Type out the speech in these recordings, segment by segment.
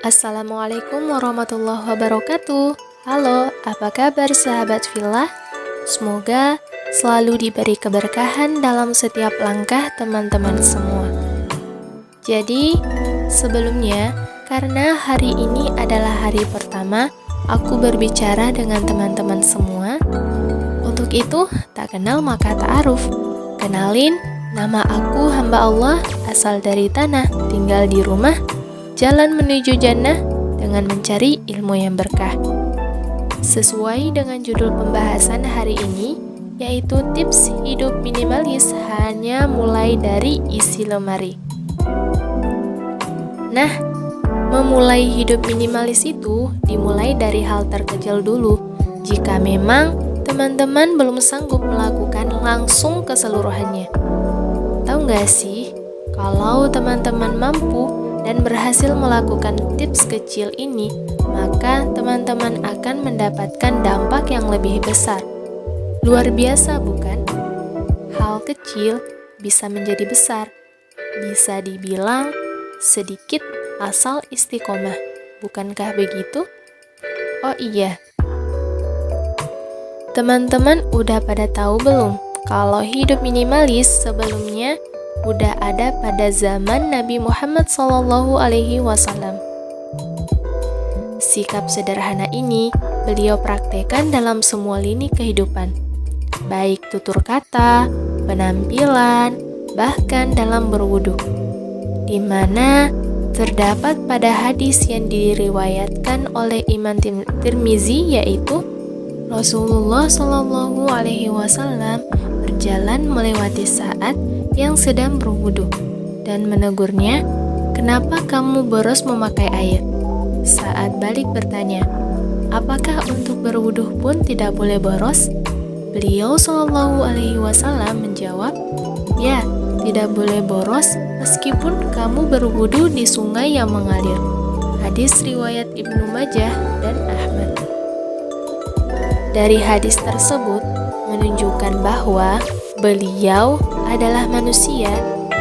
Assalamualaikum warahmatullahi wabarakatuh. Halo, apa kabar sahabat Villa? Semoga selalu diberi keberkahan dalam setiap langkah teman-teman semua. Jadi, sebelumnya, karena hari ini adalah hari pertama aku berbicara dengan teman-teman semua, untuk itu tak kenal maka ta'aruf. Kenalin, nama aku hamba Allah, asal dari tanah, tinggal di rumah, jalan menuju jannah dengan mencari ilmu yang berkah. Sesuai dengan judul pembahasan hari ini, yaitu tips hidup minimalis hanya mulai dari isi lemari. Nah, memulai hidup minimalis itu dimulai dari hal terkecil dulu. Jika memang teman-teman belum sanggup melakukan langsung keseluruhannya. Tahu nggak sih, kalau teman-teman mampu dan berhasil melakukan tips kecil ini, maka teman-teman akan mendapatkan dampak yang lebih besar. Luar biasa bukan? Hal kecil bisa menjadi besar. Bisa dibilang sedikit asal istiqomah. Bukankah begitu? Oh iya. Teman-teman udah pada tahu belum kalau hidup minimalis sebelumnya udah ada pada zaman Nabi Muhammad SAW. Sikap sederhana ini beliau praktekkan dalam semua lini kehidupan, baik tutur kata, penampilan, bahkan dalam berwudu, di mana terdapat pada hadis yang diriwayatkan oleh Imam Tirmizi, yaitu Rasulullah SAW berjalan melewati saat yang sedang berwudu dan menegurnya, "Kenapa kamu boros memakai air?" Saat balik bertanya, "Apakah untuk berwudu pun tidak boleh boros?" Beliau SAW menjawab, "Ya, tidak boleh boros meskipun kamu berwudu di sungai yang mengalir." Hadis riwayat Ibnu Majah dan Ahmad. Dari hadis tersebut menunjukkan bahwa beliau adalah manusia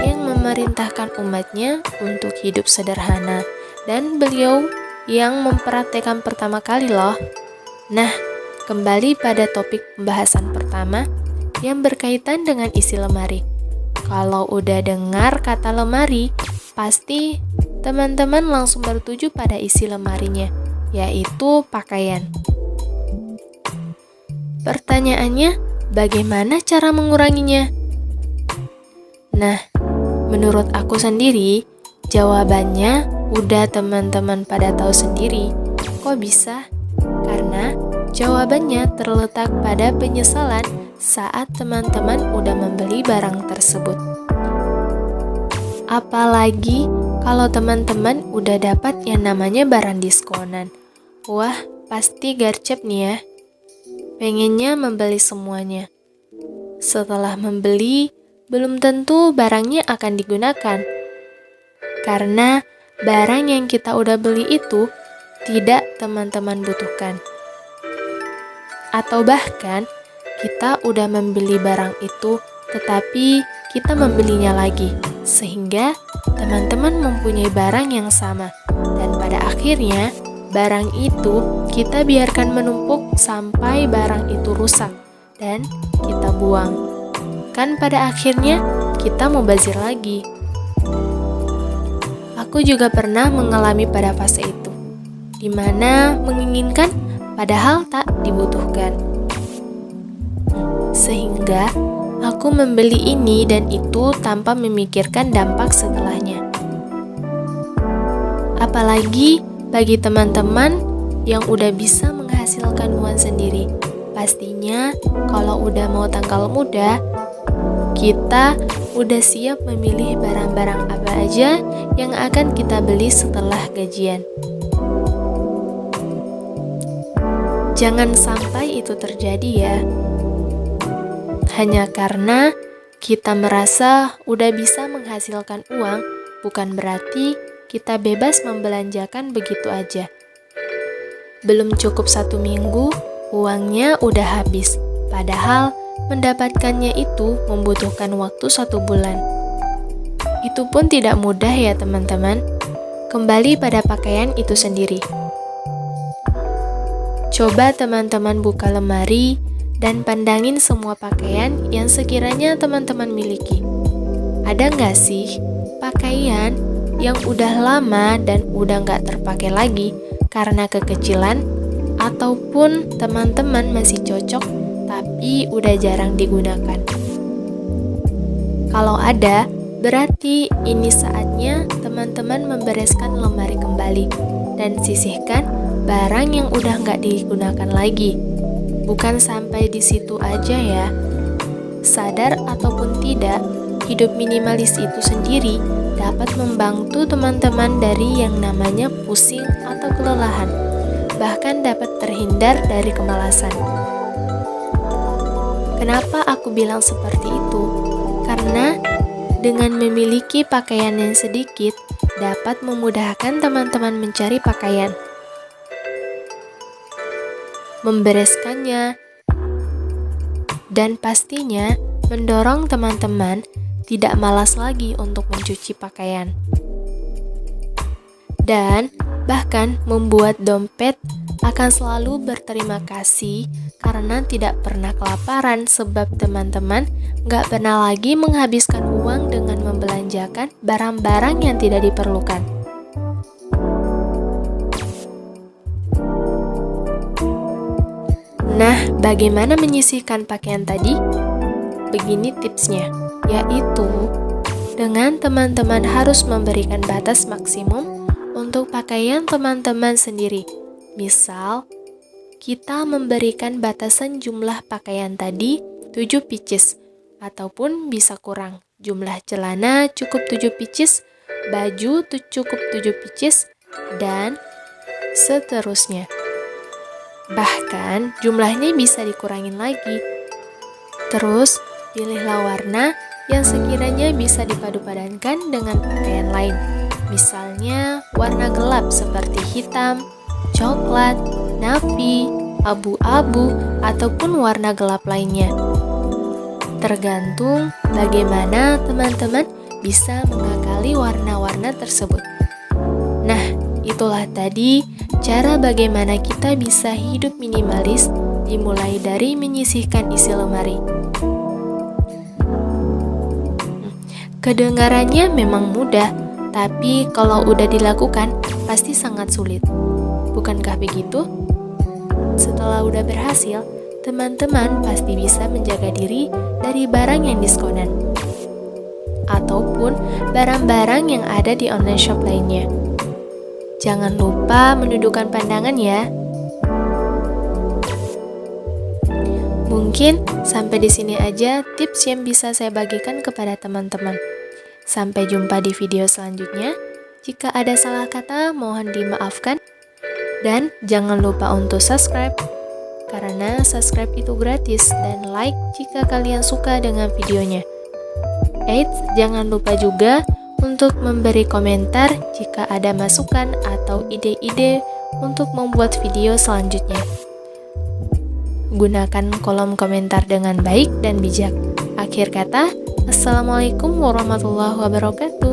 yang memerintahkan umatnya untuk hidup sederhana, dan beliau yang mempraktekkan pertama kali loh. Nah, kembali pada topik pembahasan pertama yang berkaitan dengan isi lemari. Kalau udah dengar kata lemari, pasti teman-teman langsung bertuju pada isi lemarinya, yaitu pakaian. Pertanyaannya, bagaimana cara menguranginya? Nah, menurut aku sendiri, jawabannya udah teman-teman pada tahu sendiri. Kok bisa? Karena jawabannya terletak pada penyesalan saat teman-teman udah membeli barang tersebut. Apalagi kalau teman-teman udah dapat yang namanya barang diskonan. Wah, pasti gercep nih ya. Pengennya membeli semuanya. Setelah membeli, belum tentu barangnya akan digunakan. Karena barang yang kita udah beli itu tidak teman-teman butuhkan. Atau bahkan kita udah membeli barang itu, tetapi kita membelinya lagi. Sehingga teman-teman mempunyai barang yang sama. Dan pada akhirnya, barang itu kita biarkan menumpuk sampai barang itu rusak dan kita buang. Kan pada akhirnya kita mubazir lagi. Aku juga pernah mengalami pada fase itu, di mana menginginkan padahal tak dibutuhkan. Sehingga aku membeli ini dan itu tanpa memikirkan dampak setelahnya. Apalagi bagi teman-teman yang udah bisa menghasilkan uang sendiri, pastinya kalau udah mau tanggal muda, kita udah siap memilih barang-barang apa aja yang akan kita beli setelah gajian. Jangan sampai itu terjadi ya. Hanya karena kita merasa udah bisa menghasilkan uang, bukan berarti kita bebas membelanjakan begitu aja. Belum cukup 1 minggu, uangnya udah habis. Padahal mendapatkannya itu membutuhkan waktu 1 bulan. Itu pun tidak mudah ya teman-teman. kembali pada pakaian itu sendiri. Coba teman-teman buka lemari dan pandangin semua pakaian yang sekiranya teman-teman miliki. Ada nggak sih pakaian yang udah lama dan udah nggak terpakai lagi karena kekecilan, ataupun teman-teman masih cocok tapi udah jarang digunakan? Kalau ada, berarti ini saatnya teman-teman membereskan lemari kembali dan sisihkan barang yang udah nggak digunakan lagi. Bukan sampai di situ aja ya. Sadar ataupun tidak, hidup minimalis itu sendiri dapat membantu teman-teman dari yang namanya pusing atau kelelahan, bahkan dapat terhindar dari kemalasan. Kenapa aku bilang seperti itu? Karena dengan memiliki pakaian yang sedikit dapat memudahkan teman-teman mencari pakaian, membereskannya, dan pastinya mendorong teman-teman tidak malas lagi untuk mencuci pakaian. Dan bahkan membuat dompet akan selalu berterima kasih karena tidak pernah kelaparan, sebab teman-teman nggak pernah lagi menghabiskan uang dengan membelanjakan barang-barang yang tidak diperlukan. Nah, bagaimana menyisihkan pakaian tadi? Begini tipsnya, yaitu dengan teman-teman harus memberikan batas maksimum untuk pakaian teman-teman sendiri. Misal, kita memberikan batasan jumlah pakaian tadi 7 pieces, ataupun bisa kurang. Jumlah celana cukup 7 pieces, baju cukup 7 pieces, dan seterusnya. Bahkan jumlahnya bisa dikurangin lagi. Terus, pilihlah warna yang sekiranya bisa dipadupadankan dengan pakaian lain. Misalnya, warna gelap seperti hitam, coklat, navy, abu-abu, ataupun warna gelap lainnya. Tergantung bagaimana teman-teman bisa mengakali warna-warna tersebut. Nah, itulah tadi cara bagaimana kita bisa hidup minimalis, dimulai dari menyisihkan isi lemari. Kedengarannya memang mudah, tapi kalau udah dilakukan, pasti sangat sulit. Bukankah begitu? Setelah udah berhasil, teman-teman pasti bisa menjaga diri dari barang yang diskonan, ataupun barang-barang yang ada di online shop lainnya. Jangan lupa menundukkan pandangan ya. Mungkin sampai di sini aja tips yang bisa saya bagikan kepada teman-teman. Sampai jumpa di video selanjutnya. Jika ada salah kata, mohon dimaafkan. Dan jangan lupa untuk subscribe, karena subscribe itu gratis, dan like jika kalian suka dengan videonya. Eits, jangan lupa juga untuk memberi komentar jika ada masukan atau ide-ide untuk membuat video selanjutnya. Gunakan kolom komentar dengan baik dan bijak. Akhir kata, Assalamualaikum warahmatullahi wabarakatuh.